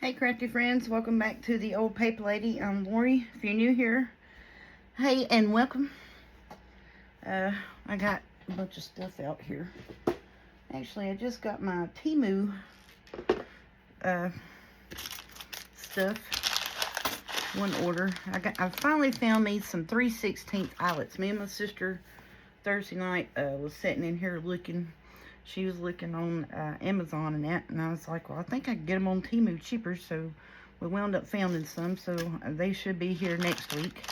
Hey crafty friends, welcome back to the Old Paper Lady. I'm Lori. If you're new here, hey and welcome. I got a bunch of stuff out here. Actually, I just got my Temu stuff. One order. I finally found me some 3/16 eyelets. Me and my sister Thursday night was sitting in here looking. She was looking on Amazon and that, and I was like, well, I think I can get them on Temu cheaper, so we wound up finding some, so they should be here next week.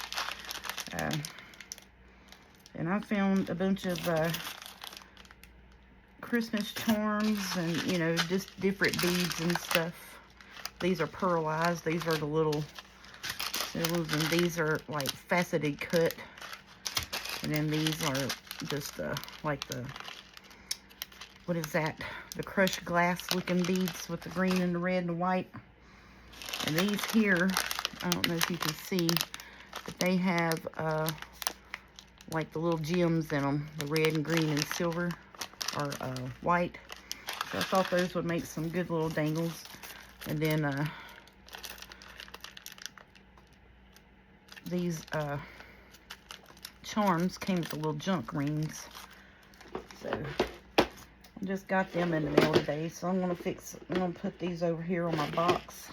And I found a bunch of Christmas charms and, you know, just different beads and stuff. These are pearlized. These are the little, and these are like faceted cut. And then these are just like the, what is that? The crushed glass looking beads with the green and the red and the white. And these here, I don't know if you can see, but they have like the little gems in them, the red and green and silver, or white. So I thought those would make some good little dangles. And then these charms came with the little junk rings. So I just got them in the mail today, so I'm gonna put these over here on my box.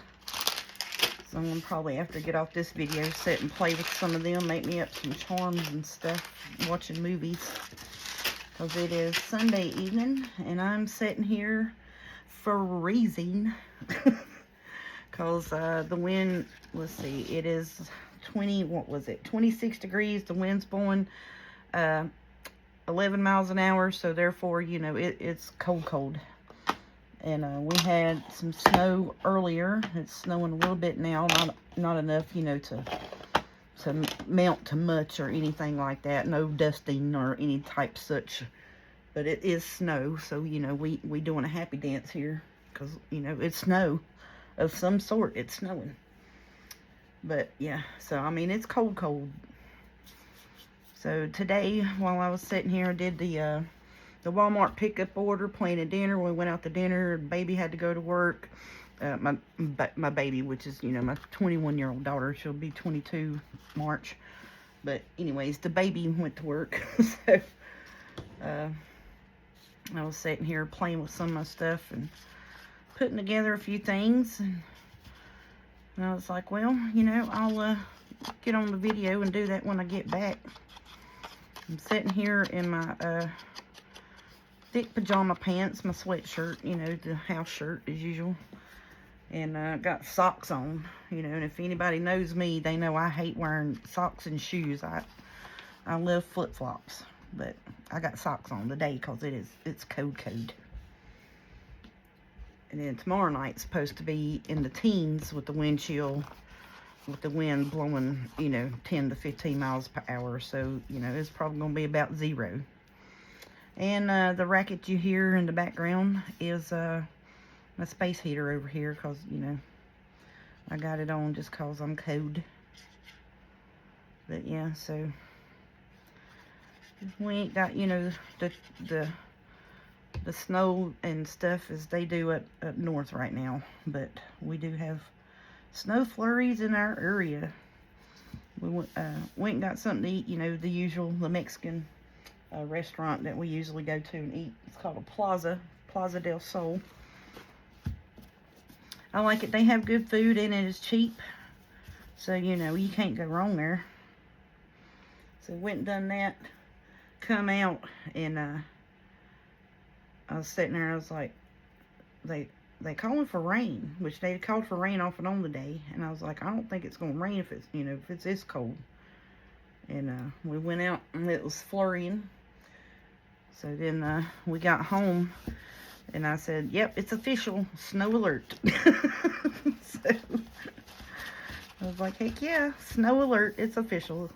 So I'm gonna probably, after I get off this video, sit and play with some of them, make me up some charms and stuff, watching movies. Because it is Sunday evening, and I'm sitting here freezing. Because the wind, let's see, it is 26 degrees, the wind's blowing 11 miles an hour, so therefore, you know, it's cold. And we had some snow earlier. It's snowing a little bit now, not enough, you know, to melt to much or anything like that. No dusting or any type such, but it is snow, so, you know, we doing a happy dance here, because, you know, it's snow of some sort. It's snowing. But yeah, so I mean, it's cold. So today, while I was sitting here, I did the Walmart pickup order, planning dinner. We went out to dinner. Baby had to go to work. My baby, which is, you know, my 21-year-old daughter. She'll be 22 March. But anyways, the baby went to work. So I was sitting here playing with some of my stuff and putting together a few things. And I was like, well, you know, I'll get on the video and do that when I get back. I'm sitting here in my thick pajama pants, my sweatshirt, you know, the house shirt as usual. And got socks on, you know, and if anybody knows me, they know I hate wearing socks and shoes. I love flip-flops, but I got socks on today because it's cold. And then tomorrow night's supposed to be in the teens with the wind chill, with the wind blowing, you know, 10 to 15 miles per hour. So, you know, it's probably going to be about 0. And the racket you hear in the background is my space heater over here, because, you know, I got it on just because I'm cold. But yeah, so we ain't got, you know, the snow and stuff as they do up north right now. But we do have snow flurries in our area. We went and got something to eat, you know, the usual, the Mexican restaurant that we usually go to and eat. It's called a Plaza del Sol. I like it. They have good food and it is cheap. So, you know, you can't go wrong there. So went and done that. Come out and I was sitting there, I was like, they calling for rain, which they called for rain off and on today. And I was like, I don't think it's going to rain if it's, you know, if it's this cold. And we went out and it was flurrying. So then we got home and I said, yep, it's official, snow alert. So I was like, heck yeah, snow alert, it's official.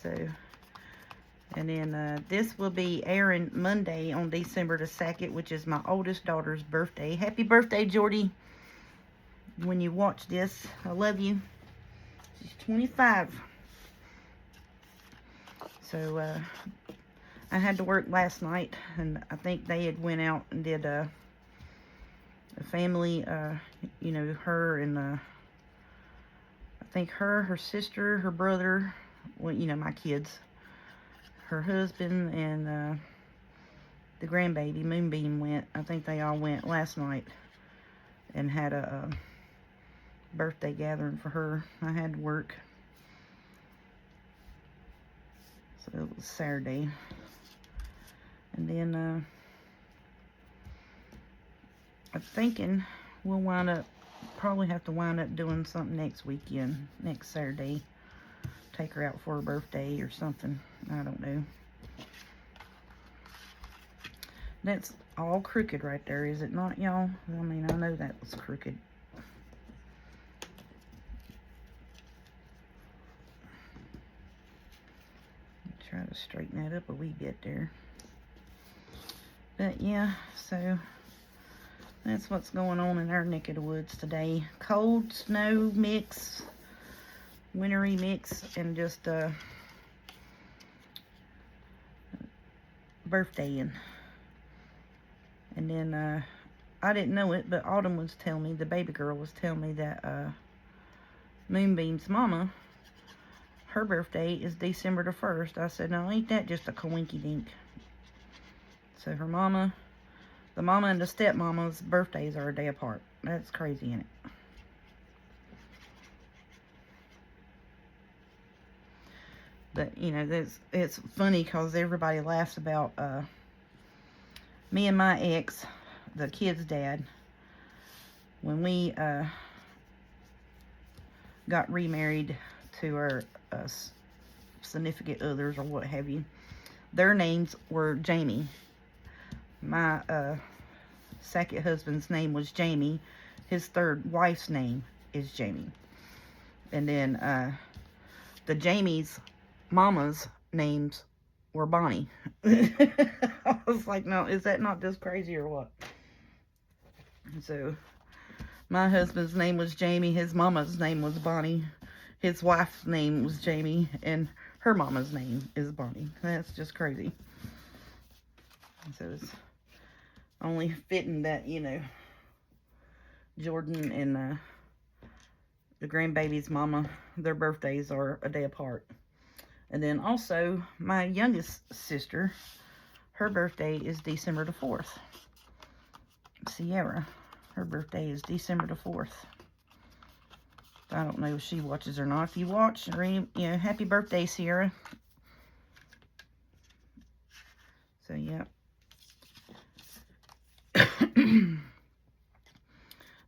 So, and then this will be airing Monday on December the 2nd, which is my oldest daughter's birthday. Happy birthday, Jordy. When you watch this, I love you. She's 25. So, I had to work last night, and I think they had went out and did the family, you know, her and I think her sister, her brother, well, you know, my kids, her husband, and the grandbaby, Moonbeam, went. I think they all went last night and had a birthday gathering for her. I had to work. So it was Saturday. And then I'm thinking we'll probably have to wind up doing something next weekend, next Saturday. Take her out for her birthday or something. I don't know. That's all crooked right there, is it not, y'all? I mean, I know that was crooked. Try to straighten that up a wee bit there. But yeah, so that's what's going on in our neck of the woods today. Cold, snow mix, wintry mix, and just birthdaying. And then I didn't know it, but Autumn was telling me, the baby girl was telling me that Moonbeam's mama, her birthday is December the 1st. I said, no, ain't that just a coinky-dink? So her mama, the mama and the stepmama's birthdays are a day apart. That's crazy, ain't it? But, you know, it's funny because everybody laughs about me and my ex, the kid's dad, when we got remarried to our significant others or what have you. Their names were Jamie. My second husband's name was Jamie. His third wife's name is Jamie. And then the Jamie's mama's names were Bonnie. I was like, no, is that not just crazy or what? So my husband's name was Jamie. His mama's name was Bonnie. His wife's name was Jamie, and her mama's name is Bonnie. That's just crazy. So it's only fitting that, you know, Jordan and the grandbaby's mama, their birthdays are a day apart. And then also, my youngest sister, her birthday is December the 4th. Sierra, her birthday is December the 4th. I don't know if she watches or not. If you watch, you know, happy birthday, Sierra. So, yeah.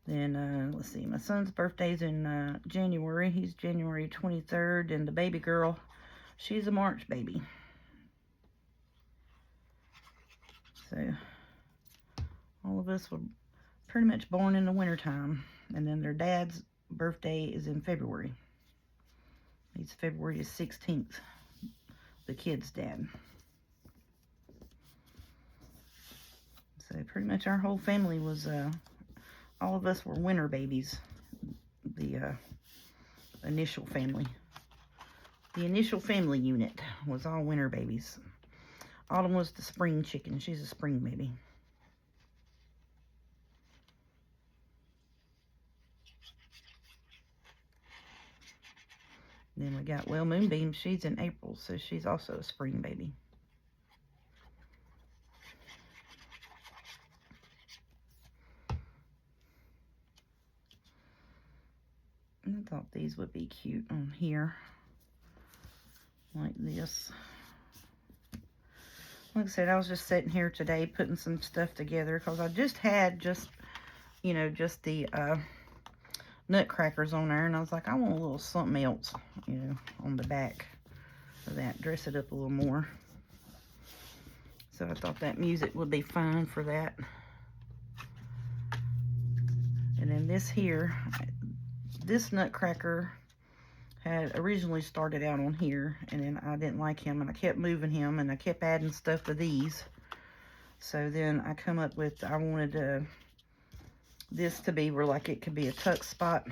Then, let's see. My son's birthday's in January. He's January 23rd. And the baby girl, she's a March baby. So, all of us were pretty much born in the wintertime. And then their dad's birthday is in February. He's February 16th, the kid's dad. So pretty much our whole family was, all of us were winter babies. The initial family. The initial family unit was all winter babies. Autumn was the spring chicken. She's a spring baby. Then we got, well, Moonbeam, she's in April, so she's also a spring baby. I thought these would be cute on here. Like this. Like I said, I was just sitting here today putting some stuff together because I just had you know, just the nutcrackers on there, and I was like, I want a little something else, you know, on the back of that, dress it up a little more. So I thought that music would be fine for that. And then this here, this nutcracker had originally started out on here, and then I didn't like him, and I kept moving him, and I kept adding stuff to these. So then I come up with, I wanted this to be where like it could be a tuck spot.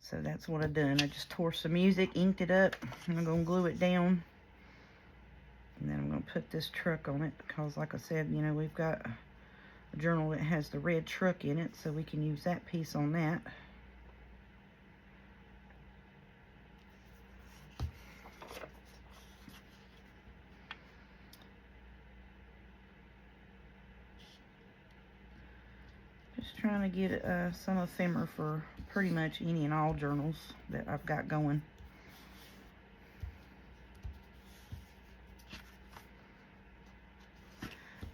So that's what I done. I just tore some music, inked it up, and I'm gonna glue it down. And then I'm gonna put this truck on it because, like I said, you know, we've got a journal that has the red truck in it, so we can use that piece on that. Just trying to get some ephemera for pretty much any and all journals that I've got going.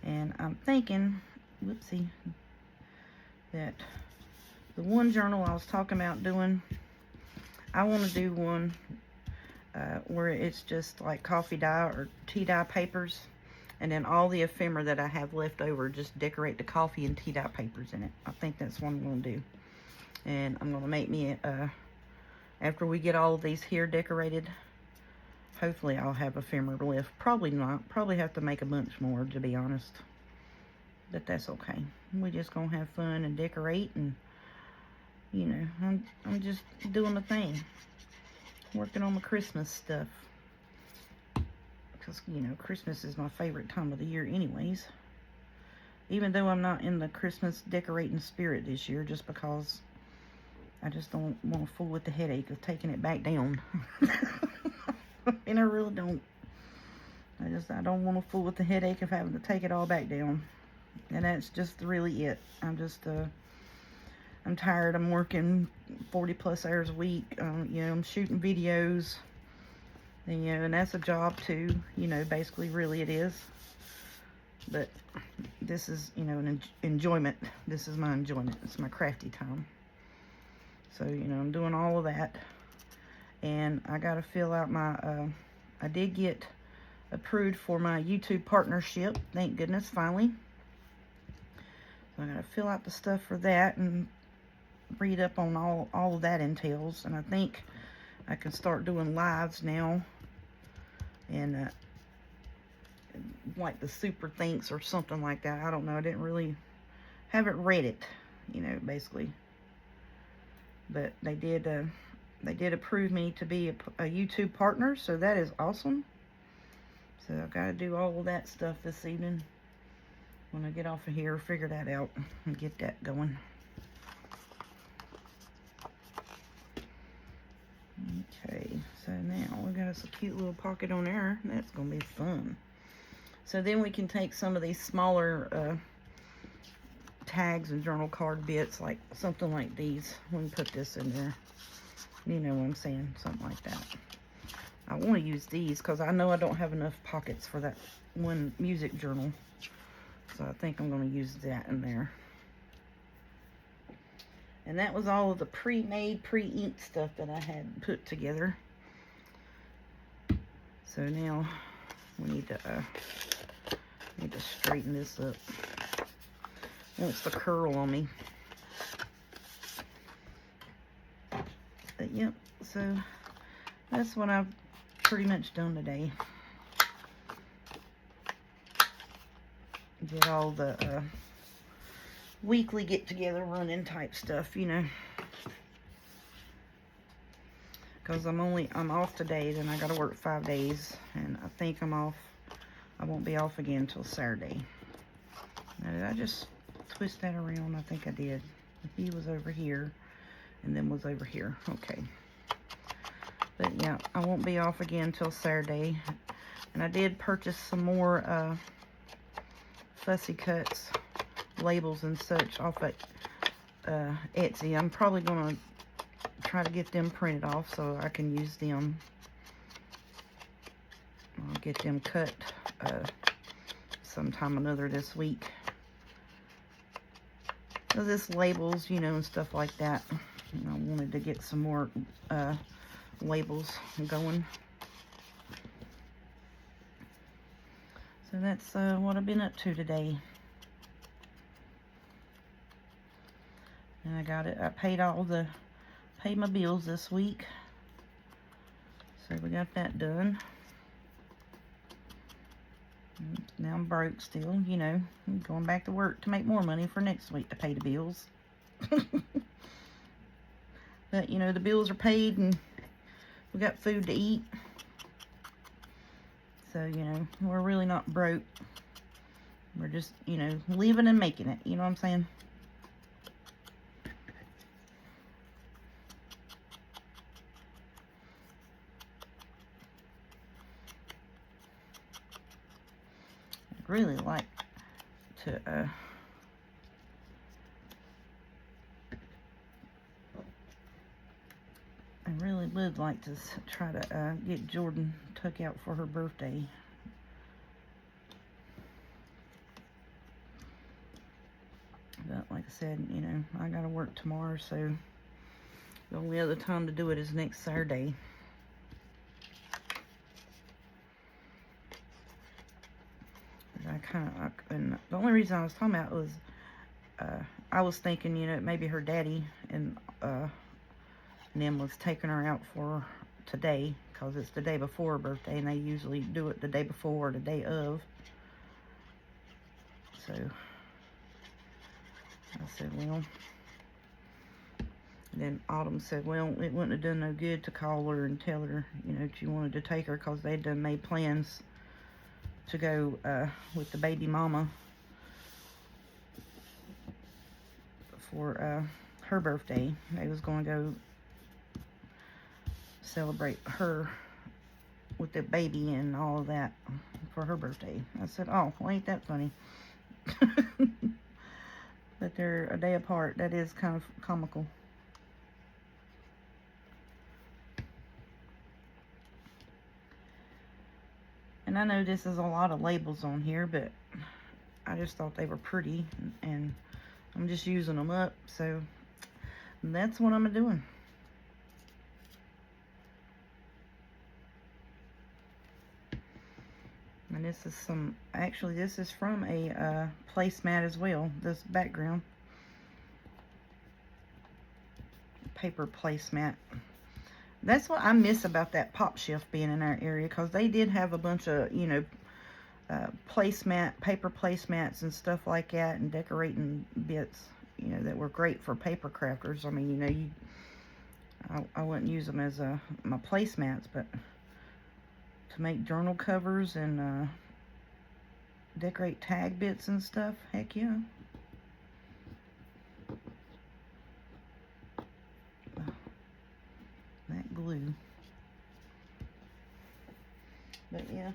And I'm thinking, whoopsie, that the one journal I was talking about doing, I want to do one where it's just like coffee dye or tea dye papers, and then all the ephemera that I have left over, just decorate the coffee and tea dye papers in it. I think that's what I'm going to do. And I'm going to make me, after we get all of these here decorated, hopefully I'll have ephemera left. Probably not. Probably have to make a bunch more, to be honest. But that's okay. We just going to have fun and decorate, and, you know, I'm just doing the thing. Working on my Christmas stuff. Because, you know, Christmas is my favorite time of the year anyways. Even though I'm not in the Christmas decorating spirit this year, just because I just don't want to fool with the headache of taking it back down. And I really don't. I don't want to fool with the headache of having to take it all back down. And that's just really it. I'm tired. I'm working 40 plus hours a week. You know, I'm shooting videos. And, you know, and that's a job too. You know, basically, really it is. But this is, you know, an enjoyment. This is my enjoyment. It's my crafty time. So, you know, I'm doing all of that. And I got to fill out my, I did get approved for my YouTube partnership. Thank goodness, finally. So I got to fill out the stuff for that and read up on all of that entails. And I think I can start doing lives now. And like the super thanks or something like that. I don't know. I haven't read it, you know, basically. But they did approve me to be a YouTube partner, so that is awesome. So I've got to do all of that stuff this evening. When I get off of here, figure that out and get that going. Okay, so now we got us a cute little pocket on there. That's going to be fun. So then we can take some of these smaller tags and journal card bits, like something like these. We can put this in there. You know what I'm saying? Something like that. I want to use these because I know I don't have enough pockets for that one music journal. So I think I'm going to use that in there. And that was all of the pre-made, pre-inked stuff that I had put together. So now we need to straighten this up. It wants to curl on me. But yep, so that's what I've pretty much done today. Get all the weekly get-together running type stuff, you know. Because I'm off today, then I gotta work 5 days, and I think I won't be off again until Saturday. Now, did I just twist that around? I think I did. He was over here, and then was over here. Okay. But yeah, I won't be off again until Saturday. And I did purchase some more Fussy Cuts labels and such off at Etsy. I'm probably gonna try to get them printed off so I can use them. I'll get them cut sometime or another this week. So this labels, you know, and stuff like that. And I wanted to get some more labels going. So that's what I've been up to today. And I got it. I paid my bills this week. So we got that done. Now I'm broke still, you know. I'm going back to work to make more money for next week to pay the bills. But, you know, the bills are paid and we got food to eat. So, you know, we're really not broke. We're just, you know, living and making it. You know what I'm saying? I'd really like to, I really would like to try to get Jordan took out for her birthday. But like I said, you know, I gotta work tomorrow, so the only other time to do it is next Saturday. And the only reason I was talking about was, I was thinking, you know, maybe her daddy and Nim was taking her out for today, because it's the day before her birthday, and they usually do it the day before or the day of. So I said, well, and then Autumn said, well, it wouldn't have done no good to call her and tell her, you know, that you wanted to take her, because they'd done made plans to go with the baby mama for her birthday. They was going to go celebrate her with the baby and all of that for her birthday. I said, oh, well, ain't that funny? But they're a day apart. That is kind of comical. And I know this is a lot of labels on here, but I just thought they were pretty, and I'm just using them up, so that's what I'm doing. And this is actually this is from a placemat as well, this background. Paper placemat. That's what I miss about that Pop Shelf being in our area, because they did have a bunch of, you know, paper placemats and stuff like that, and decorating bits, you know, that were great for paper crafters. I mean, you know, I wouldn't use them as my placemats, but to make journal covers and decorate tag bits and stuff, heck yeah. That glue. But yeah.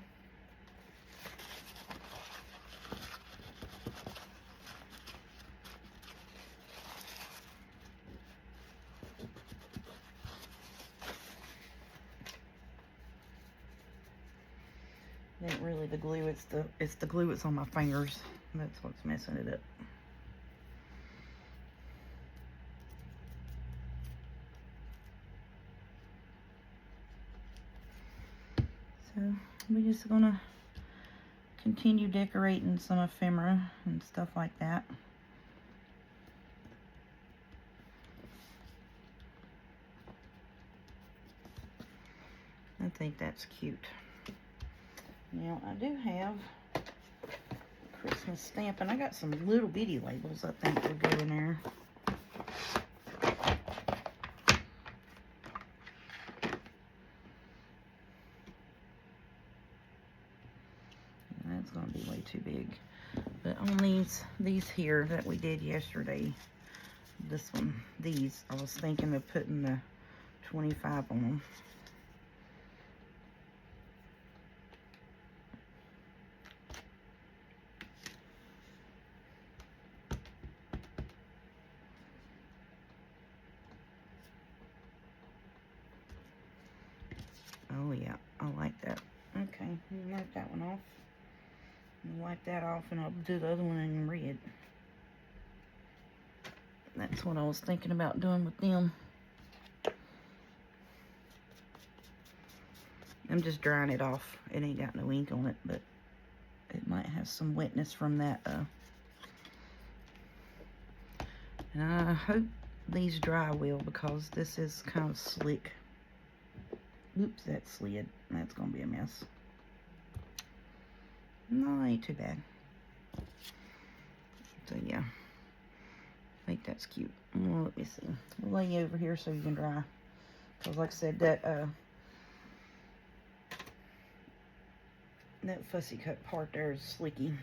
It ain't really the glue, it's the glue that's on my fingers. That's what's messing it up. So we're just gonna continue decorating some ephemera and stuff like that. I think that's cute. Now I do have Christmas stamp, and I got some little bitty labels I think will go in there. That's gonna be way too big. But on these here that we did yesterday, this one, these, I was thinking of putting the 25 on them. Oh yeah, I like that. Okay, mark that one off. I'll wipe that off, and I'll do the other one in red. That's what I was thinking about doing with them. I'm just drying it off. It ain't got no ink on it, but it might have some wetness from that. And I hope these dry well, because this is kind of slick. Oops, that slid. That's gonna be a mess. No, ain't too bad. So yeah, I think that's cute. Well, let me see. We'll lay you over here so you can dry. Because like I said, that fussy cut part there is slicky.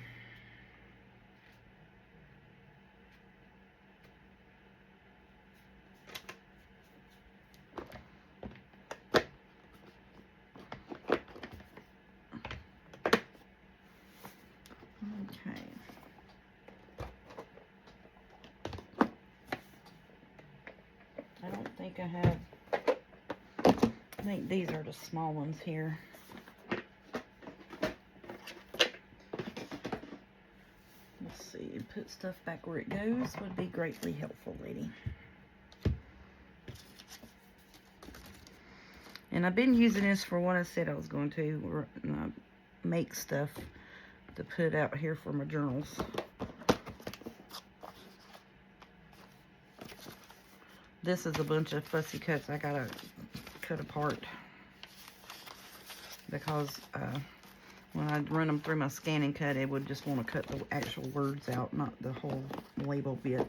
think I think these are the small ones here. Let's see, put stuff back where it goes would be greatly helpful, lady. And I've been using this for what I said I was going to, make stuff to put out here for my journals. This is a bunch of fussy cuts I gotta cut apart because when I run them through my scanning cut, it would just want to cut the actual words out, not the whole label bit.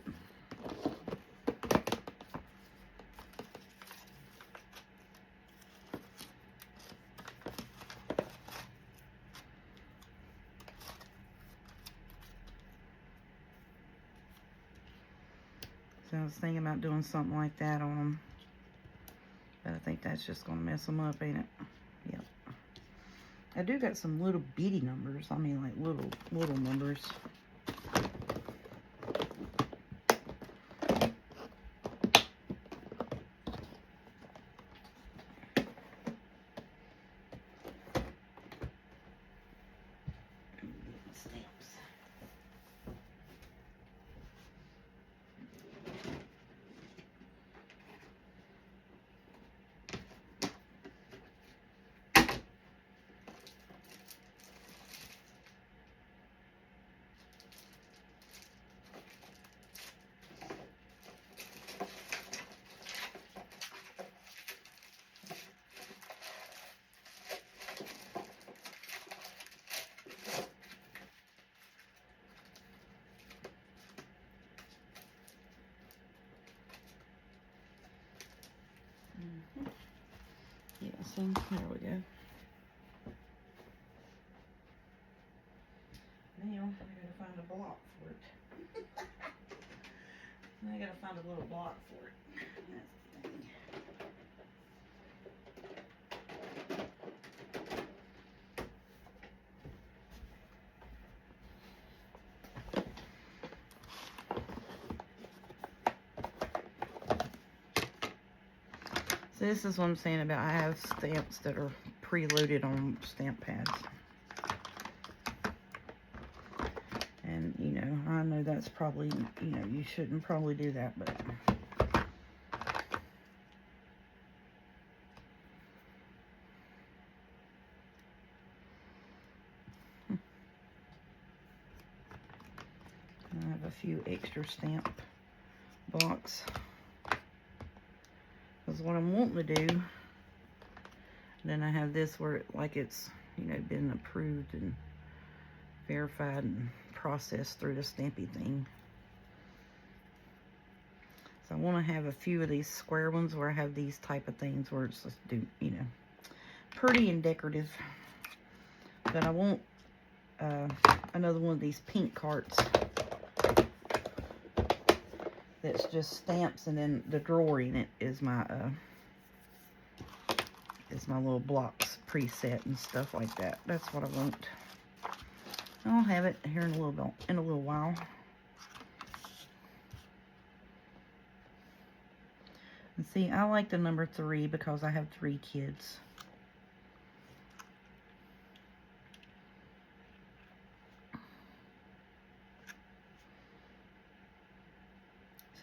So I was thinking about doing something like that on them. But I think that's just going to mess them up, ain't it? Yep. I do got some little bitty numbers. I mean, like little numbers. Yeah, so there we go. Now I gotta find a block for it. Now I gotta find a little block for it. That's the thing. So this is what I'm saying about I have stamps that are preloaded on stamp pads. And, you know, I know that's probably, you know, you shouldn't probably do that, but... I have a few extra stamp blocks. Because what I'm wanting to do, then I have this where, like, it's, you know, been approved and verified and processed through the stampy thing. So I want to have a few of these square ones where I have these type of things where it's just, you know, pretty and decorative. But I want another one of these pink cards that's just stamps, and then the drawer in it is my little blocks preset and stuff like that. That's what I want. I'll have it here in a little while. And see, I like the number 3 because I have 3 kids.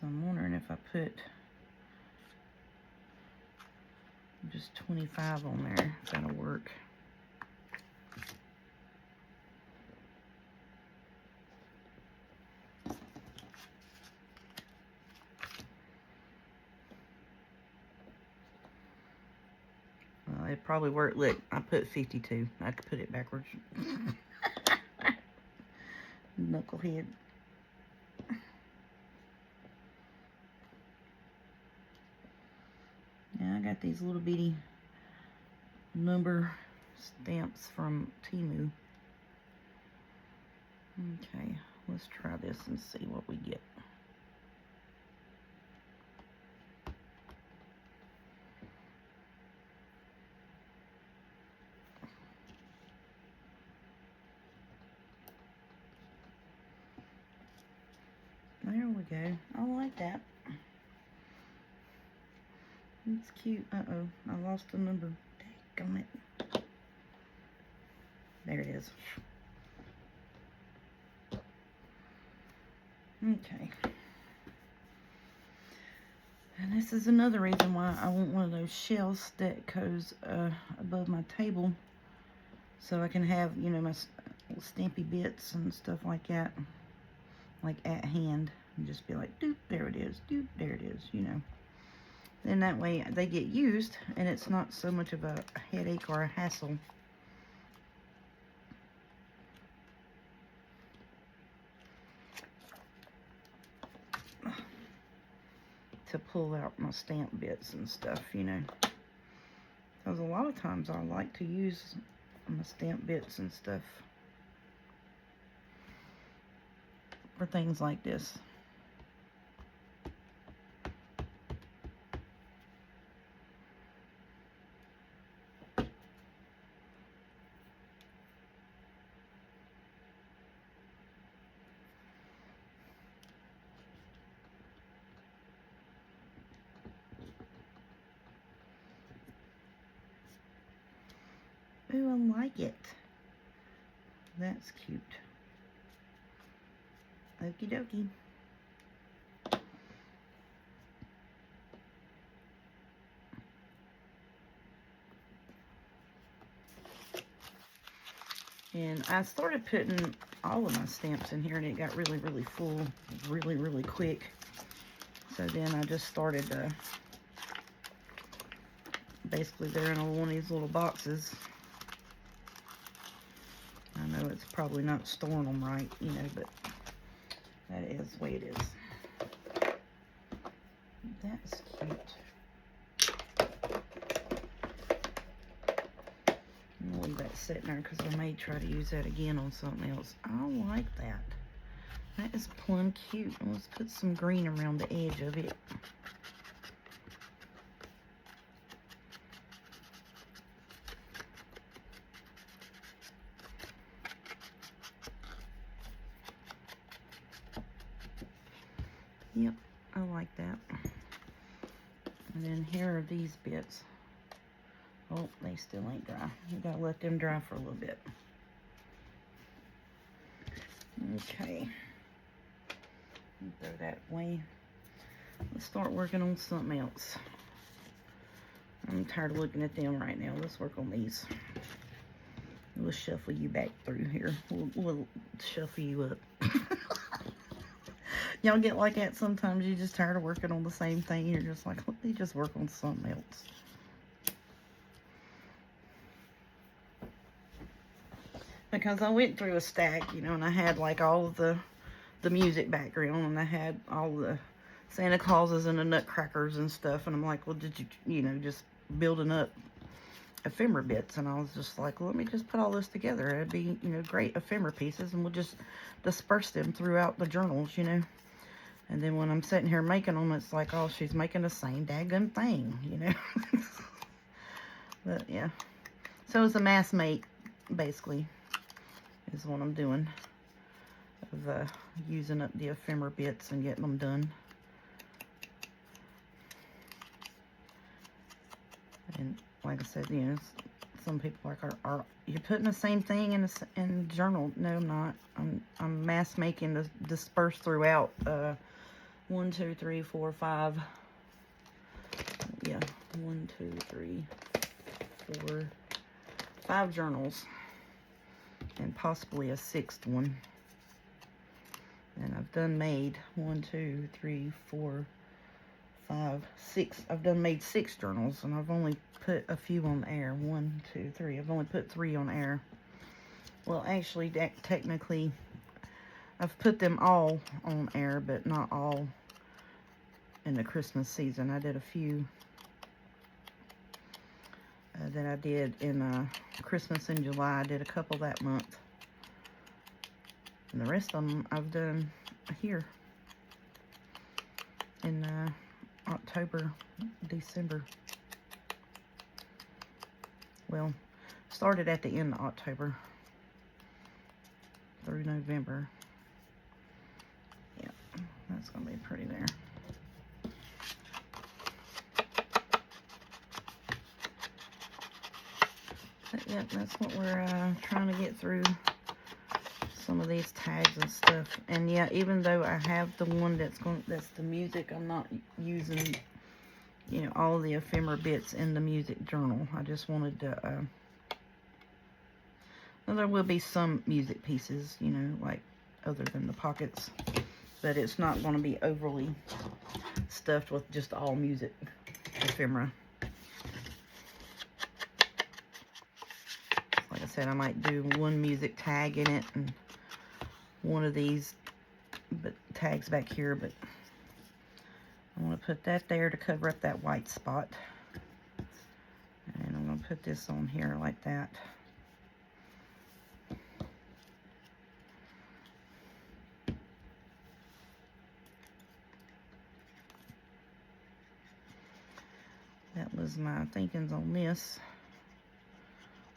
So I'm wondering if I put just 25 on there, if that'll work. Well, it probably worked. Look, I put 52. I could put it backwards. Knucklehead. Yeah, I got these little bitty number stamps from Temu. Okay, let's try this and see what we get. There we go. I like that. It's cute. Uh-oh, I lost the number. Daggone it. There it is. Okay. And this is another reason why I want one of those shelves that goes above my table, so I can have, you know, my stampy bits and stuff like that, like at hand, and just be like, doop, there it is, doop, there it is, you know. Then that way they get used, and it's not so much of a headache or a hassle. To pull out my stamp bits and stuff, you know. Because a lot of times I like to use my stamp bits and stuff for things like this. Ooh, I like it. That's cute. Okie dokie. And I started putting all of my stamps in here, and it got really, really full really, really quick. So then I just started, basically they're in one of these little boxes. I know it's probably not storing them right, you know, but that is the way it is. That's cute. I'm gonna leave that sitting there because I may try to use that again on something else. I like that. That is plumb cute. Let's put some green around the edge of it. Yep, I like that. And then here are these bits. Oh, they still ain't dry. You gotta let them dry for a little bit. Okay. Throw that away. Let's start working on something else. I'm tired of looking at them right now. Let's work on these. We'll shuffle you back through here. We'll shuffle you up. Y'all get like that sometimes. You're just tired of working on the same thing. You're just like, let me just work on something else. Because I went through a stack, you know, and I had like all of the music background, and I had all the Santa Clauses and the Nutcrackers and stuff, and I'm like, well, did you know, just building up ephemera bits, and I was just like, well, let me just put all this together. It'd be, you know, great ephemera pieces, and we'll just disperse them throughout the journals, you know. And then when I'm sitting here making them, it's like, oh, she's making the same daggone thing, you know. But yeah, so it's a mass make, basically, is what I'm doing, of using up the ephemera bits and getting them done. And like I said, you know, some people like, are you putting the same thing in the journal? No, I'm not. I'm mass making to disperse throughout 1, 2, 3, 4, 5. Yeah, 1, 2, 3, 4, 5 journals, and possibly a 6th one. And I've done made 1, 2, 3, 4, 5, 6. I've done made 6 journals, and I've only put a few on air. 1, 2, 3. I've only put 3 on air. Well, actually, technically, I've put them all on air, but not all in the Christmas season. I did a few that I did in Christmas in July. I did a couple that month. And the rest of them I've done here in October, December. Well, started at the end of October through November. Yeah, that's gonna be pretty there. yep, that's what we're trying to get through. Some of these tags and stuff. And yeah, even though I have the one that's the music, I'm not using, you know, all the ephemera bits in the music journal. I just wanted to, well, there will be some music pieces, you know, like other than the pockets, but it's not going to be overly stuffed with just all music ephemera. Like I said, I might do one music tag in it and one of these tags back here, but I want to put that there to cover up that white spot. And I'm going to put this on here like that. That was my thinkings on this,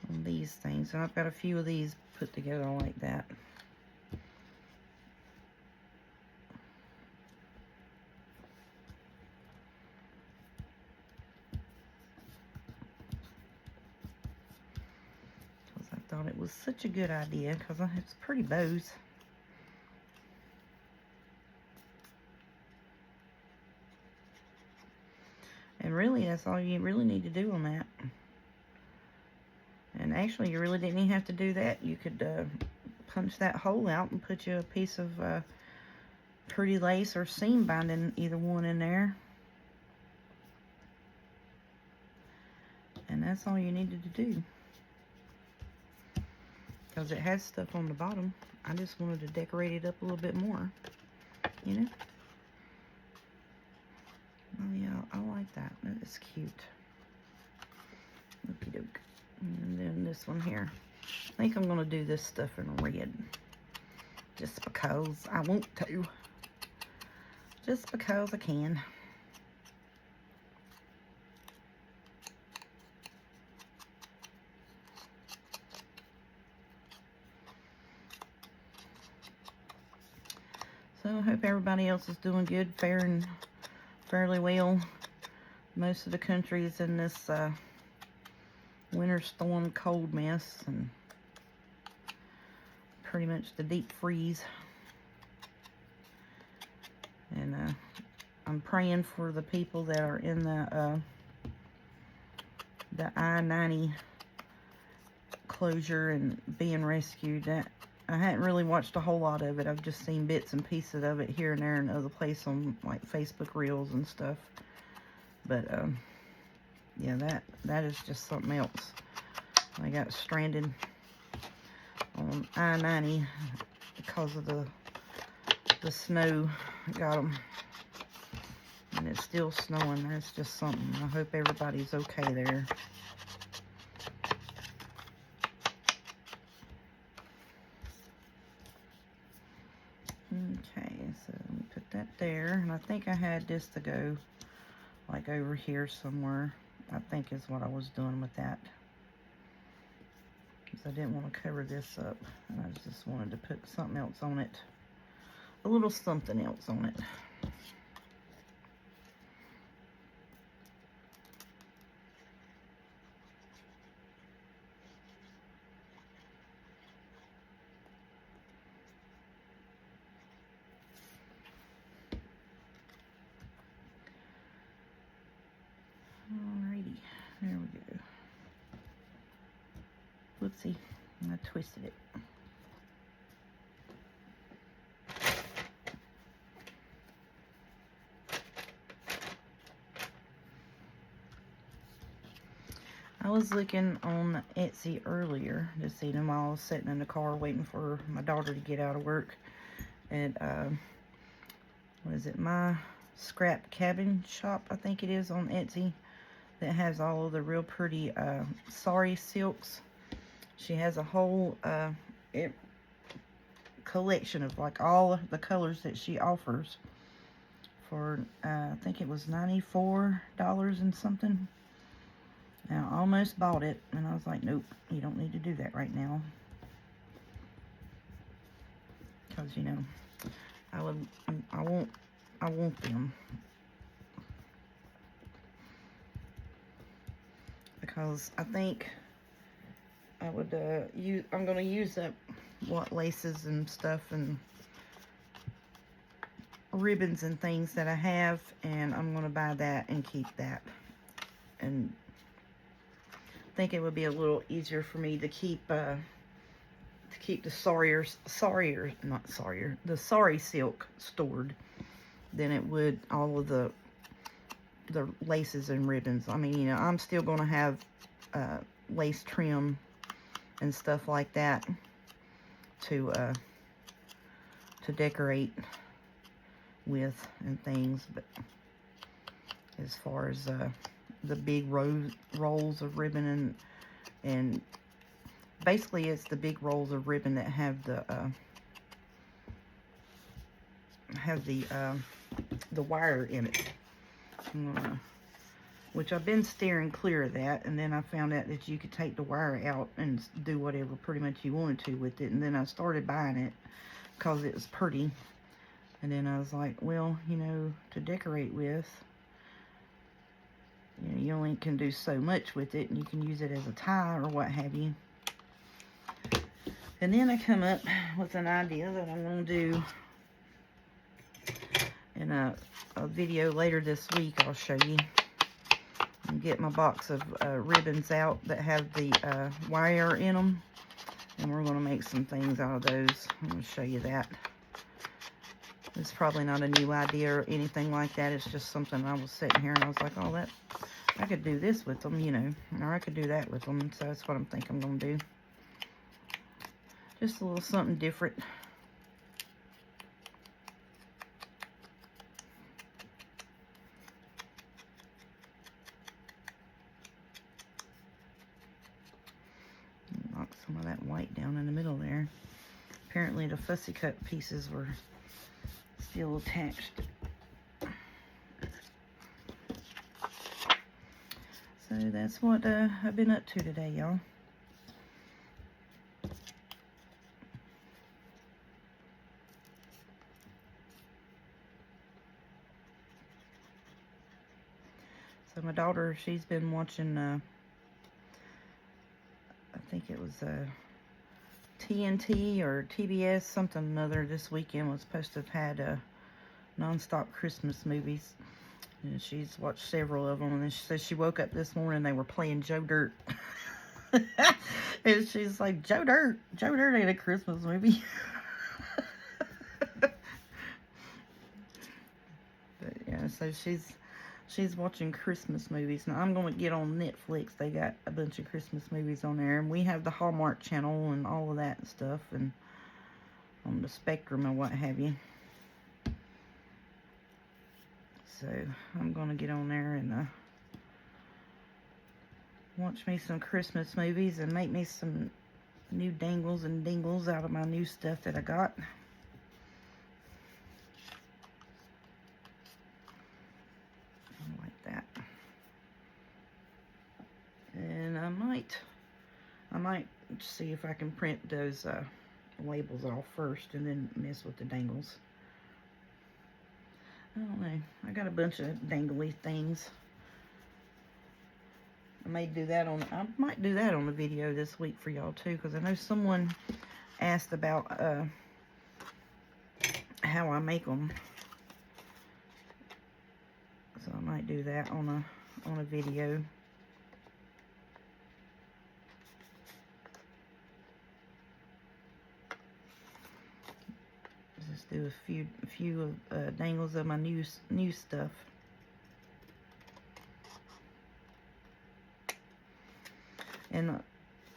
on these things. And I've got a few of these put together like that. Thought it was such a good idea because it's pretty bows. And really, that's all you really need to do on that. And actually, you really didn't even have to do that. You could punch that hole out and put you a piece of pretty lace or seam binding, either one in there. And that's all you needed to do. Because it has stuff on the bottom. I just wanted to decorate it up a little bit more, you know. Oh yeah, I like that. That is cute. Okie doke. And then this one here. I think I'm going to do this stuff in red. Just because I want to. Just because I can. So I hope everybody else is doing good, faring fairly well. Most of the country is in this winter storm cold mess and pretty much the deep freeze. And I'm praying for the people that are in the I-90 closure and being rescued. I hadn't really watched a whole lot of it. I've just seen bits and pieces of it here and there and other places on like Facebook Reels and stuff. But yeah, that is just something else. I got stranded on I-90 because of the snow got them. And it's still snowing. That's just something. I hope everybody's okay there. Okay, so let me put that there. And I think I had this to go like over here somewhere. I think is what I was doing with that. Because I didn't want to cover this up. And I just wanted to put something else on it. A little something else on it. Alrighty, there we go. Whoopsie, I twisted it. I was looking on Etsy earlier this evening while I was sitting in the car waiting for my daughter to get out of work. And, what is it, My Scrap Cabin Shop, I think it is, on Etsy. That has all of the real pretty sari silks. She has a whole collection of like all of the colors that she offers for I think it was $94 and something. Now I almost bought it and I was like, nope, you don't need to do that right now, because you know I want them, because I think I'm going to use up what laces and stuff and ribbons and things that I have, and I'm going to buy that and keep that. And I think it would be a little easier for me to keep the sari silk stored than it would all of the laces and ribbons. I mean, you know, I'm still going to have lace trim and stuff like that to decorate with and things, but as far as the big rolls of ribbon and basically it's the big rolls of ribbon that have the wire in it. Which I've been steering clear of that, and then I found out that you could take the wire out and do whatever pretty much you wanted to with it, and then I started buying it because it was pretty, and then I was like, well, you know, to decorate with, you know, you only can do so much with it, and you can use it as a tie or what have you. And then I come up with an idea that I'm going to do in a video later this week. I'll show you. And get my box of ribbons out that have the wire in them, and we're going to make some things out of those. I'm going to show you that. It's probably not a new idea or anything like that. It's just something I was sitting here and I was like, oh, I could do this with them, you know, or I could do that with them. So that's what I'm thinking I'm going to do. Just a little something different. Knock some of that white down in the middle there. Apparently the fussy cut pieces were still attached. So that's what I've been up to today, y'all. So my daughter, she's been watching, I think it was TNT or TBS, something or another this weekend was supposed to have had non-stop Christmas movies. And she's watched several of them, and then she says she woke up this morning, they were playing Joe Dirt. And she's like, Joe Dirt ain't a Christmas movie. But yeah, so she's watching Christmas movies. Now I'm going to get on Netflix. They got a bunch of Christmas movies on there, and we have the Hallmark Channel and all of that stuff, and on the Spectrum and what have you. So I'm going to get on there and watch me some Christmas movies and make me some new dangles and dingles out of my new stuff that I got. Like that. And I might see if I can print those labels off first and then mess with the dangles. I don't know. I got a bunch of dangly things. I might do that on the video this week for y'all too, because I know someone asked about how I make them. So I might do that on a video. Just do a few dangles of my new stuff. And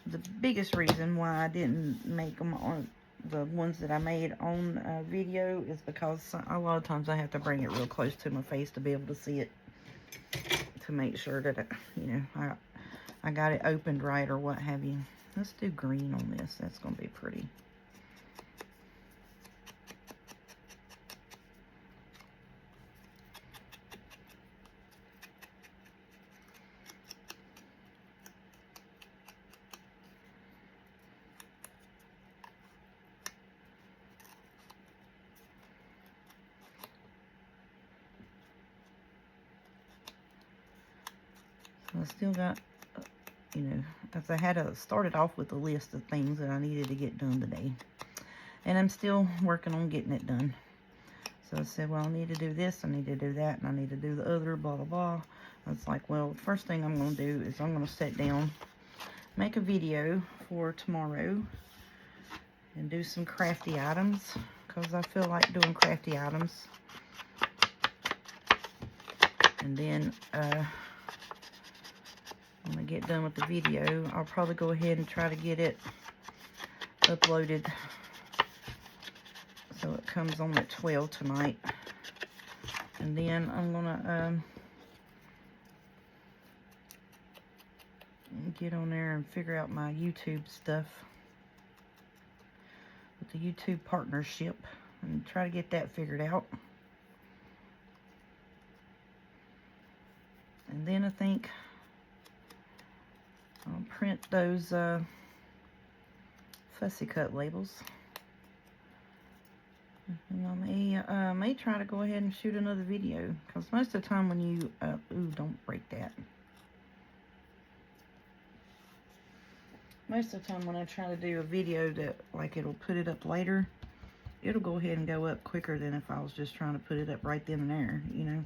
the biggest reason why I didn't make them on the ones that I made on video is because a lot of times I have to bring it real close to my face to be able to see it, to make sure that I got it opened right or what have you. Let's do green on this. That's going to be pretty. I still got you know, because I had started off with a list of things that I needed to get done today. And I'm still working on getting it done. So I said, well, I need to do this, I need to do that, and I need to do the other, blah, blah, blah. I was like, well, the first thing I'm going to do is I'm going to sit down, make a video for tomorrow, and do some crafty items, because I feel like doing crafty items. And then, when I get done with the video, I'll probably go ahead and try to get it uploaded so it comes on at 12 tonight. And then I'm gonna get on there and figure out my YouTube stuff with the YouTube partnership and try to get that figured out. And then I think I'll print those fussy cut labels. And I may try to go ahead and shoot another video, because most of the time when you, ooh, don't break that. Most of the time when I try to do a video that, like, it'll put it up later, it'll go ahead and go up quicker than if I was just trying to put it up right then and there, you know.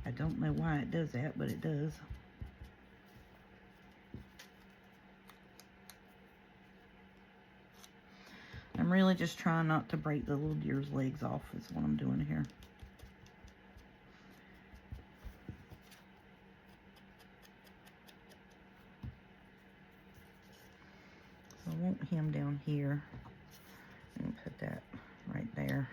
I don't know why it does that, but it does. I'm really just trying not to break the little deer's legs off is what I'm doing here. So I want him down here. And put that right there.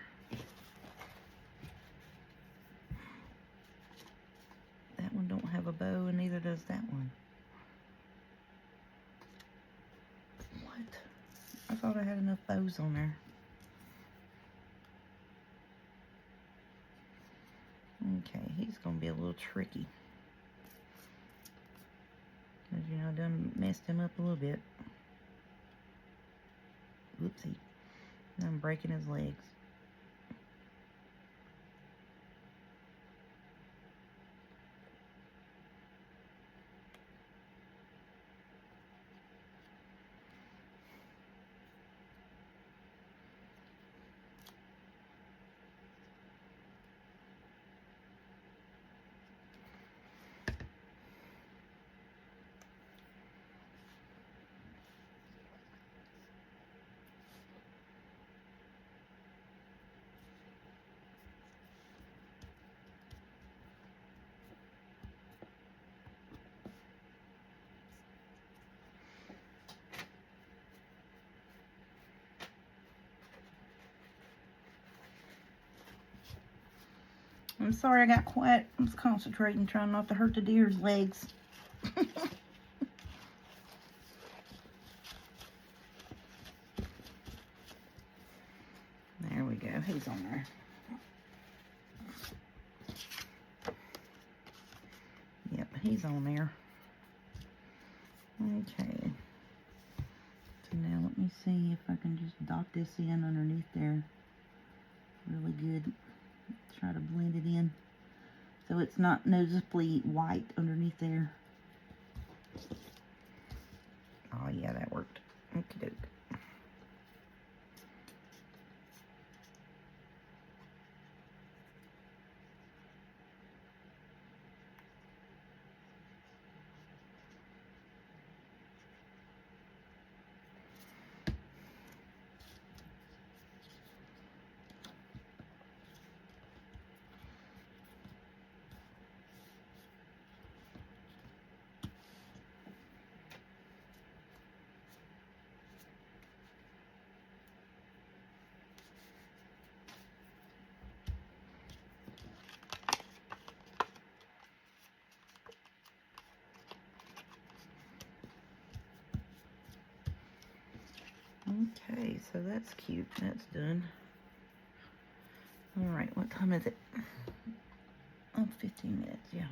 That one don't have a bow, and neither does that one. What? I thought I had enough bows on there. Okay, he's gonna be a little tricky. As you know, I done messed him up a little bit. Whoopsie. I'm breaking his legs. I'm sorry I got quiet. I was concentrating, trying not to hurt the deer's legs. There we go. He's on there. Yep, he's on there. Okay. So now let me see if I can just dot this in underneath there really good. Try to blend it in so it's not noticeably white underneath there. Oh yeah, that worked. Okie doke. Okay, so that's cute. That's done. All right, what time is it? Oh, 15 minutes. Yeah,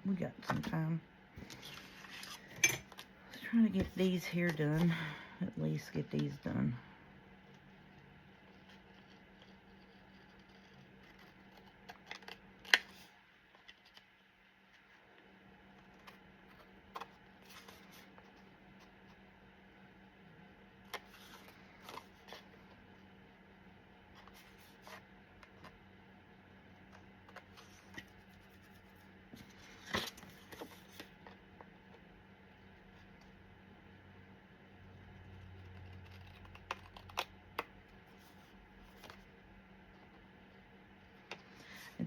we got some time. Let's try to get these here done. At least get these done.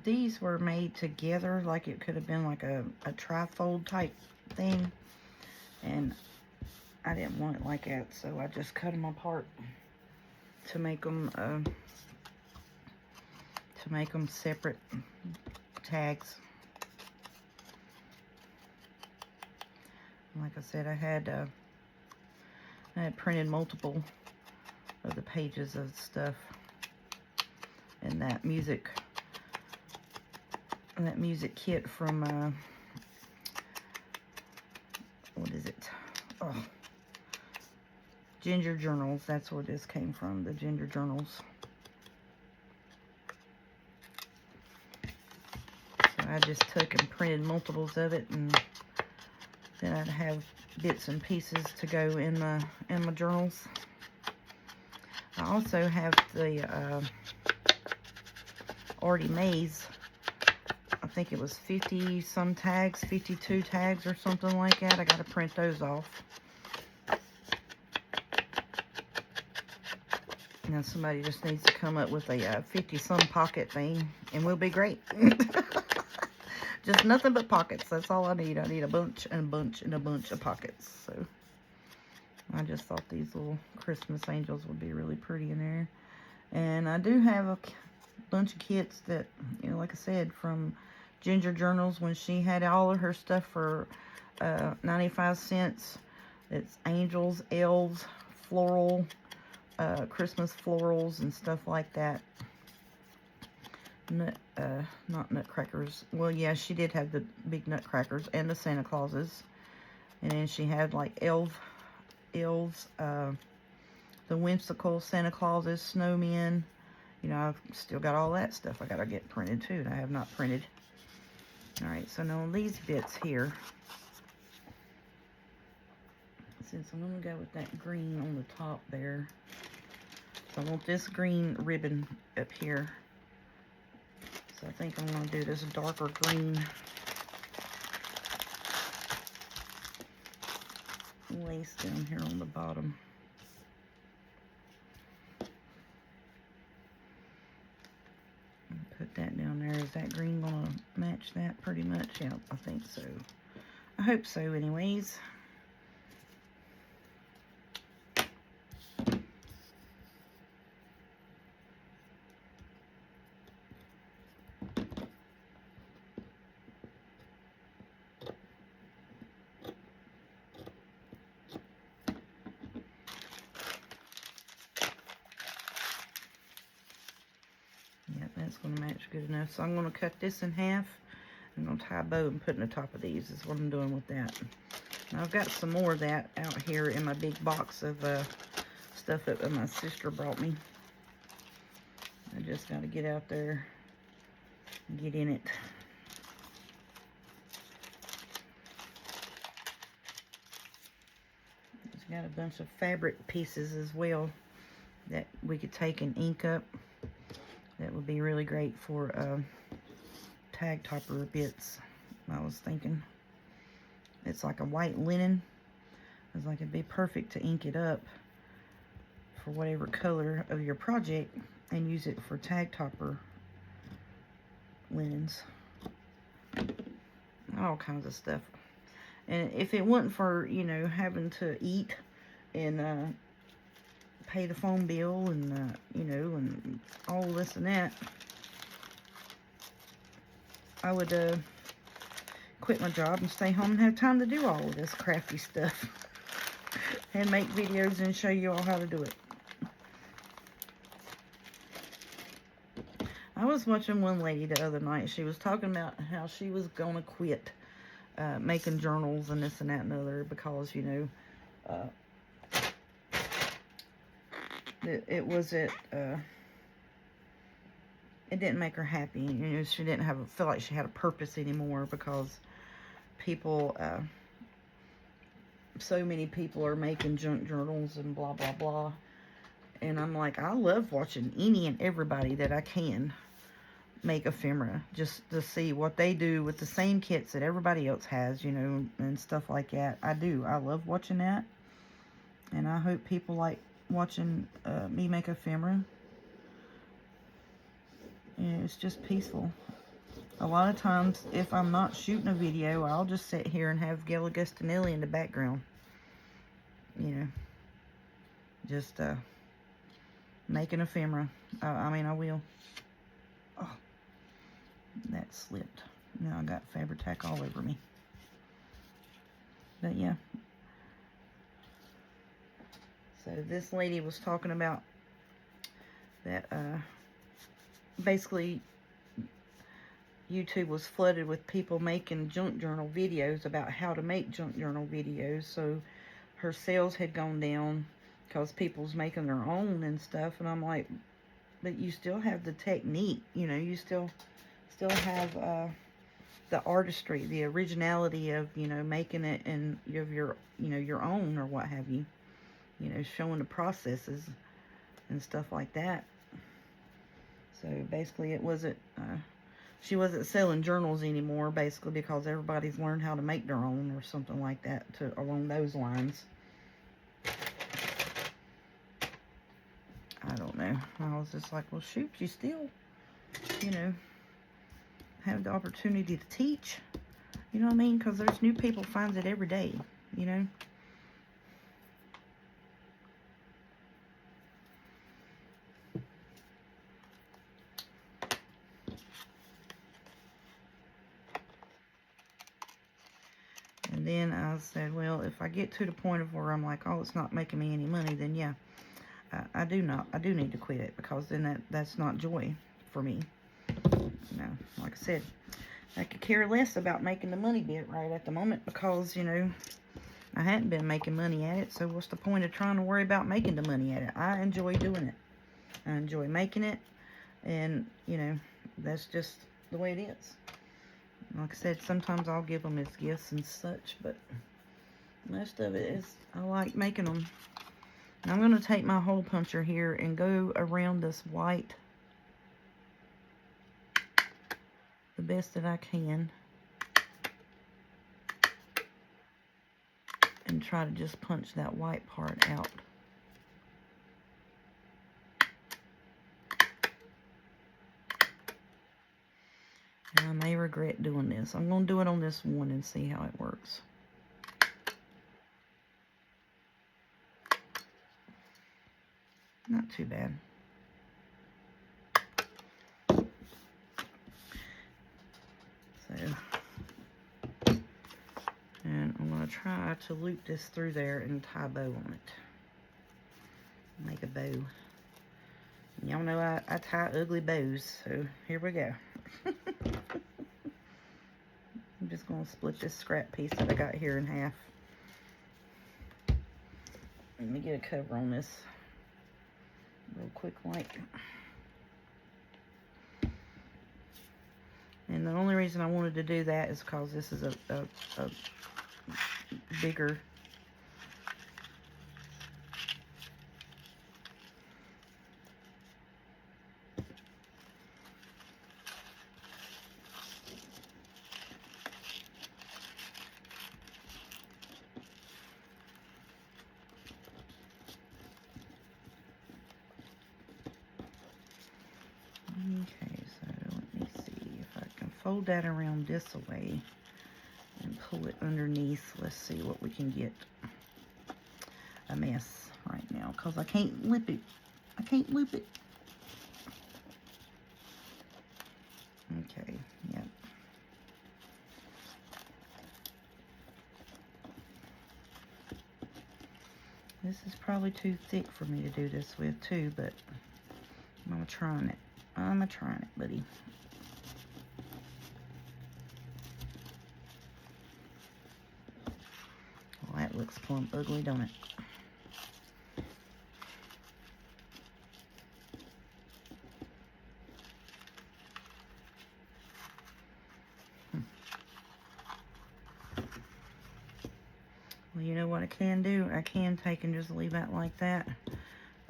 These were made together, like it could have been like a trifold type thing. And I didn't want it like that, so I just cut them apart to make them separate tags. Like I said, I had printed multiple of the pages of stuff in that music kit from what is it? Oh, Ginger Journals. That's where this came from, the Ginger Journals. So I just took and printed multiples of it, and then I'd have bits and pieces to go in my journals. I also have the Artie Mays. I think it was 50 some tags, 52 tags or something like that. I got to print those off. Now somebody just needs to come up with a 50 some pocket thing, and we'll be great. Just nothing but pockets. That's all I need. I need a bunch and a bunch and a bunch of pockets. So I just thought these little Christmas angels would be really pretty in there. And I do have a bunch of kits that, you know, like I said, from Ginger Journals, when she had all of her stuff for 95 cents. It's angels, elves, floral, Christmas florals and stuff like that. Not nutcrackers. Well, yeah, she did have the big nutcrackers and the Santa Clauses. And then she had like elves, the whimsical Santa Clauses, snowmen. You know, I've still got all that stuff I gotta get printed too, and I have not printed. Alright, so now these bits here, since I'm gonna go with that green on the top there, so I want this green ribbon up here. So I think I'm going to do this darker green lace down here on the bottom. And put that down there. Is that green going to match that pretty much? Yeah, I think so. I hope so anyways. That's going to match good enough. So I'm going to cut this in half. I'm going to tie a bow and put in the top of these is what I'm doing with that. Now I've got some more of that out here in my big box of stuff that my sister brought me. I just got to get out there and get in it. It's got a bunch of fabric pieces as well that we could take and ink up. That would be really great for tag topper bits, I was thinking. It's like a white linen. I was like, it'd be perfect to ink it up for whatever color of your project and use it for tag topper linens. All kinds of stuff. And if it wasn't for, you know, having to eat and pay the phone bill and, you know, and all this and that, I would quit my job and stay home and have time to do all of this crafty stuff and make videos and show you all how to do it. I was watching one lady the other night. She was talking about how she was going to quit making journals and this and that and the other because, you know, it didn't make her happy. You know, she didn't feel like she had a purpose anymore because people, so many people are making junk journals and blah, blah, blah. And I'm like, I love watching any and everybody that I can make ephemera just to see what they do with the same kits that everybody else has, you know, and stuff like that. I do. I love watching that. And I hope people like watching me make ephemera. Yeah, it's just peaceful. A lot of times, if I'm not shooting a video, I'll just sit here and have Gail Augustinelli in the background. You know, just make an ephemera. I mean, I will. Oh, that slipped. Now I got Fabri-Tac all over me. But yeah. So this lady was talking about that basically YouTube was flooded with people making junk journal videos about how to make junk journal videos. So her sales had gone down because people's making their own and stuff. And I'm like, but you still have the technique, you know, you still have the artistry, the originality of, you know, making it and of your, you know, your own or what have you, you know, showing the processes and stuff like that. So basically it wasn't, she wasn't selling journals anymore, basically, because everybody's learned how to make their own or something like that, along those lines. I don't know. I was just like, well, shoot, you still, you know, have the opportunity to teach. You know what I mean? Because there's new people finds it every day, you know. And then I said, well, if I get to the point of where I'm like, oh, it's not making me any money, then yeah, I do need to quit it, because then that's not joy for me. You know, like I said, I could care less about making the money bit right at the moment, because, you know, I hadn't been making money at it, so what's the point of trying to worry about making the money at it? I enjoy doing it. I enjoy making it, and, you know, that's just the way it is. Like I said, sometimes I'll give them as gifts and such, but most of it is, I like making them. And I'm going to take my hole puncher here and go around this white the best that I can, and try to just punch that white part out. And I may regret doing this. I'm going to do it on this one and see how it works. Not too bad. So, and I'm going to try to loop this through there and tie a bow on it. Make a bow. Y'all know I tie ugly bows, so here we go. I'm just going to split this scrap piece that I got here in half. Let me get a cover on this real quick like. And the only reason I wanted to do that is because this is a bigger fold that around this way and pull it underneath. Let's see what we can get. A mess right now because I can't lip it. I can't loop it. Okay, yep. This is probably too thick for me to do this with too, but I'm trying it. I'm trying it, buddy. Well, that looks plumb ugly, don't it? Well, you know what I can do? I can take and just leave that like that.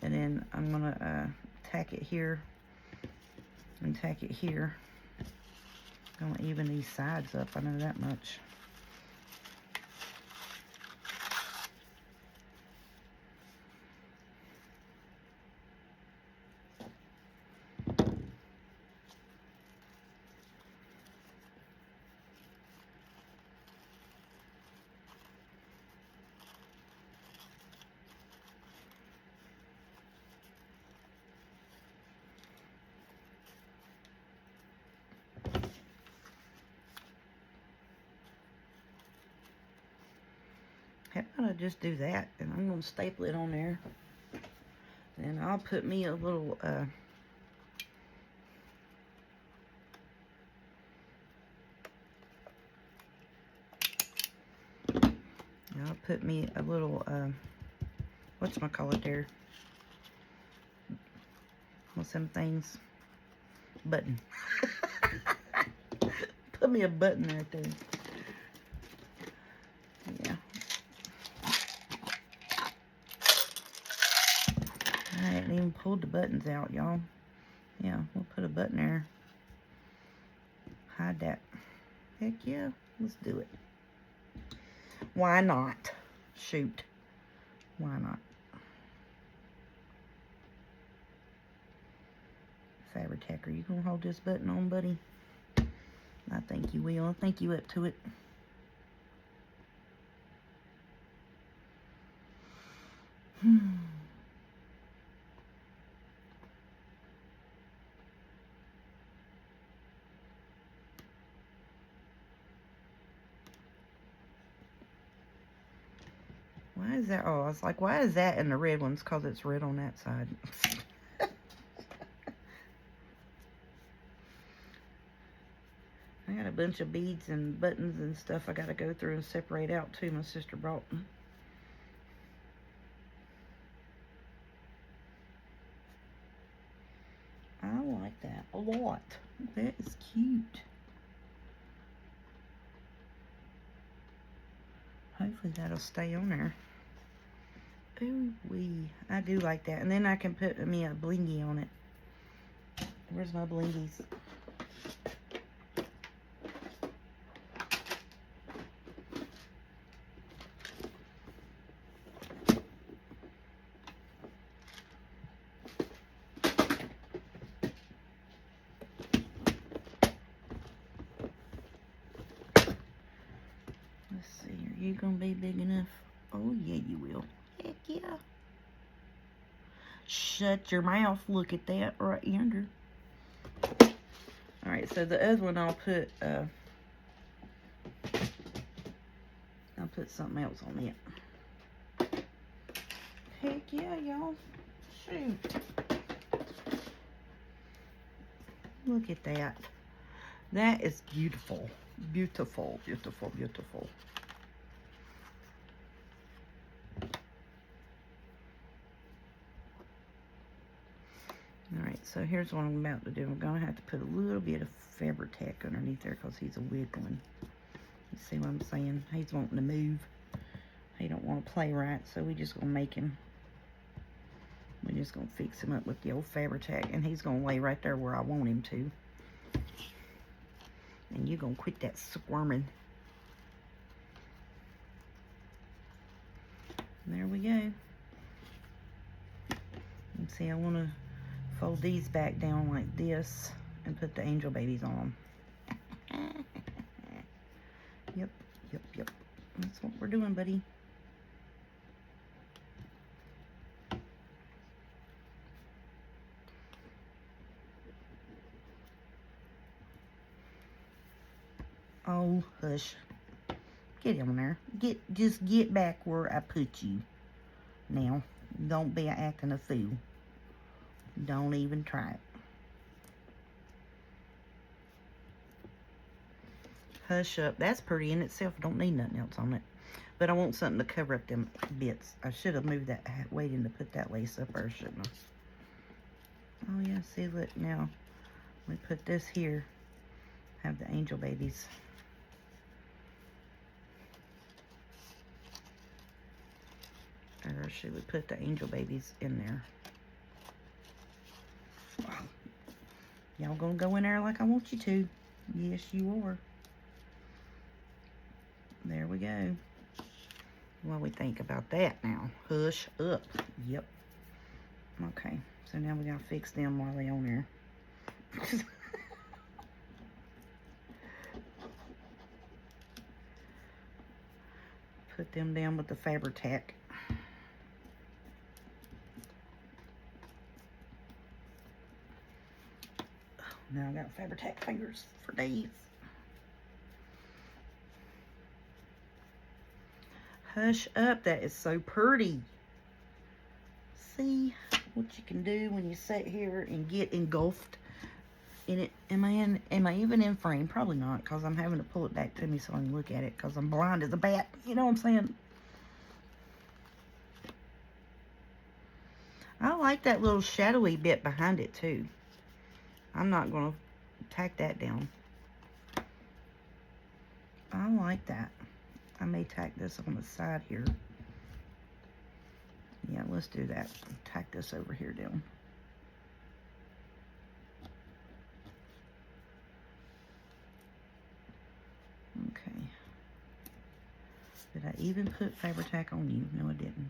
And then I'm going to tack it here and tack it here. I'm going to even these sides up, I know that much. how about I just do that? And I'm going to staple it on there. And I'll put me a little, whatchamacallit there? What's them things? Button. Put me a button right there. Yeah. I hadn't even pulled the buttons out, y'all. Yeah, we'll put a button there. Hide that. Heck yeah, let's do it. Why not? Shoot. Why not? Fabri-Tac, are you gonna hold this button on, buddy? I think you will. I think you up to it. Why is that? Oh, I was like, why is that in the red ones? Because it's red on that side. I got a bunch of beads and buttons and stuff I got to go through and separate out too. My sister brought them. I like that a lot. That is cute. Hopefully that'll stay on there. Ooh wee. I do like that. And then I can put me a blingy on it. Where's my blingies? Let's see. Are you going to be big enough? Oh, yeah, you will. Heck yeah. Shut your mouth. Look at that right yonder. Alright, so the other one I'll put something else on it. Heck yeah, y'all. Shoot. Look at that. That is beautiful. Beautiful, beautiful, beautiful. Alright, so here's what I'm about to do. I'm going to have to put a little bit of Fabri-Tac underneath there because he's a wiggling. You see what I'm saying? He's wanting to move. He don't want to play right, so we just going to make him. We're just going to fix him up with the old Fabri-Tac, and he's going to lay right there where I want him to. And you're going to quit that squirming. There we go. And see, I want to fold these back down like this and put the angel babies on them. Yep, yep, yep. That's what we're doing, buddy. Oh, hush. Get on there. Just get back where I put you. Now, don't be acting a fool. Don't even try it. Hush up. That's pretty in itself. Don't need nothing else on it. But I want something to cover up them bits. I should have moved that, waiting to put that lace up there, shouldn't I? Oh, yeah. See, look, now, we put this here. Have the angel babies. Or should we put the angel babies in there? Wow. Y'all gonna go in there like I want you to. Yes, you are. There we go. What do we think about that now? Hush up. Yep. Okay. So now we gotta fix them while they on there. Put them down with the Fabri-Tac. Now I got Fabri-Tac fingers for days. Hush up. That is so pretty. See what you can do when you sit here and get engulfed in it. Am I even in frame? Probably not, because I'm having to pull it back to me so I can look at it, because I'm blind as a bat. You know what I'm saying? I like that little shadowy bit behind it too. I'm not going to tack that down. I like that. I may tack this on the side here. Yeah, let's do that. Tack this over here down. Okay. Did I even put Fabri-Tac on you? No, I didn't.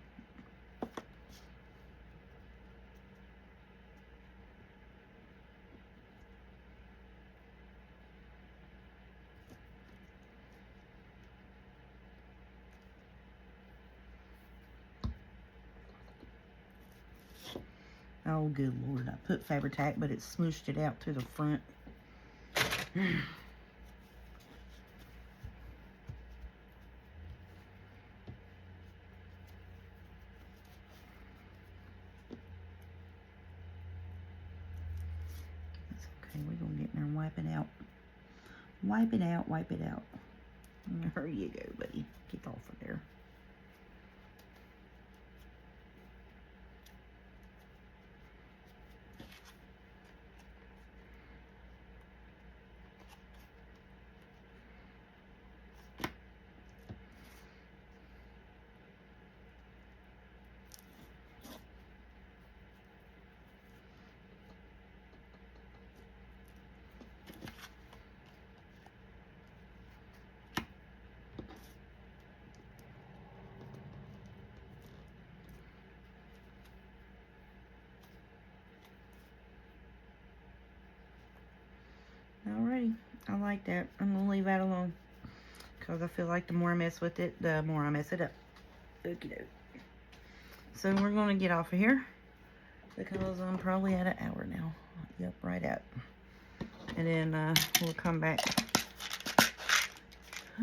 Oh, good Lord. I put Fabri-Tac, but it smooshed it out to the front. Okay, we're going to get in there and wipe it out. Wipe it out, wipe it out. There you go, buddy. Get off of there. Alrighty, I like that. I'm going to leave that alone, because I feel like the more I mess with it, the more I mess it up. Okie doke. So we're going to get off of here, because I'm probably at an hour now. Yep, right at. And then we'll come back.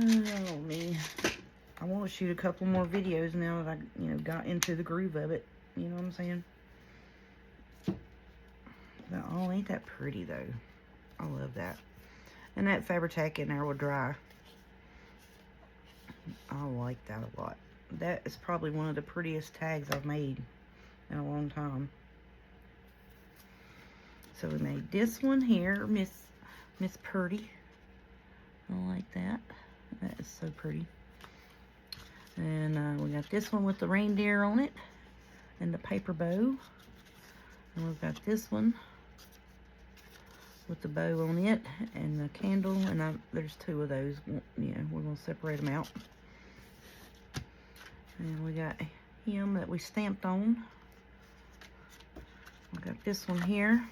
Oh, me. I want to shoot a couple more videos now that I, got into the groove of it. You know what I'm saying? But, oh, ain't that pretty, though. I love that. And that Fabri-Tac in there will dry. I like that a lot. That is probably one of the prettiest tags I've made in a long time. So we made this one here, Miss Purdy. I like that. That is so pretty. And we got this one with the reindeer on it and the paper bow. And we've got this one with the bow on it and the candle, and there's two of those. We're going to separate them out. And we got him that we stamped on. We got this one here.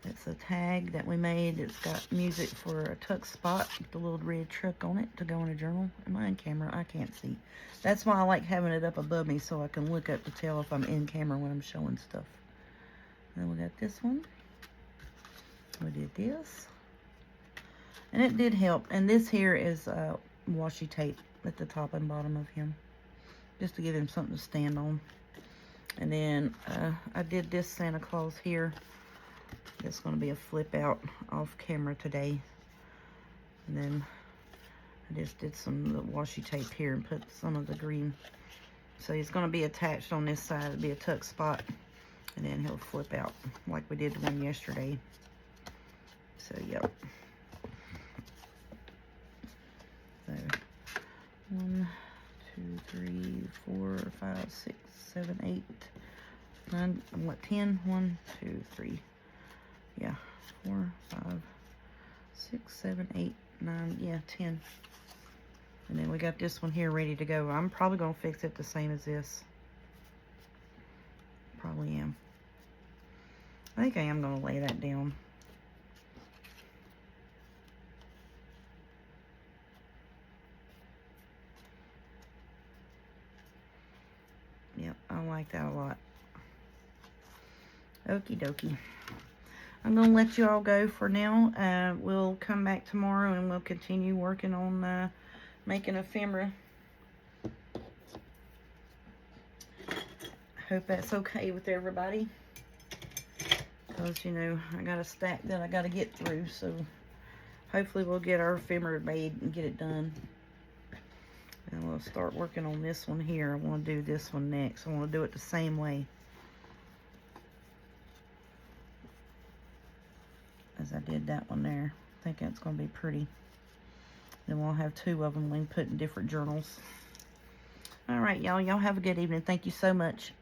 It's a tag that we made. It's got music for a tuck spot with the little red truck on it to go in a journal. Am I in camera? I can't see. That's why I like having it up above me, so I can look up to tell if I'm in camera when I'm showing stuff. Then we got this one. We did this. And it did help. And this here is washi tape at the top and bottom of him, just to give him something to stand on. And then I did this Santa Claus here. It's going to be a flip out off camera today. And then I just did some of the washi tape here and put some of the green. So he's going to be attached on this side. It'll be a tuck spot. And then he'll flip out like we did the one yesterday. So, yep. So, 1, 2, 3, 4, 5, 6, 7, 8, 9, what, 10? 1, 2, 3. Yeah, 4, 5, 6, 7, 8, 9, yeah, 10. And then we got this one here ready to go. I'm probably going to fix it the same as this. Probably am. I think I am going to lay that down. Yep, I like that a lot. Okie dokie. I'm going to let you all go for now. We'll come back tomorrow and we'll continue working on making ephemera. hope that's okay with everybody. Because, you know, I got a stack that I got to get through. So, hopefully we'll get our ephemera made and get it done. And we'll start working on this one here. I want to do this one next. I want to do it the same way as I did that one there. I think that's going to be pretty. Then we'll have 2 of them we can put in different journals. All right, y'all. Y'all have a good evening. Thank you so much.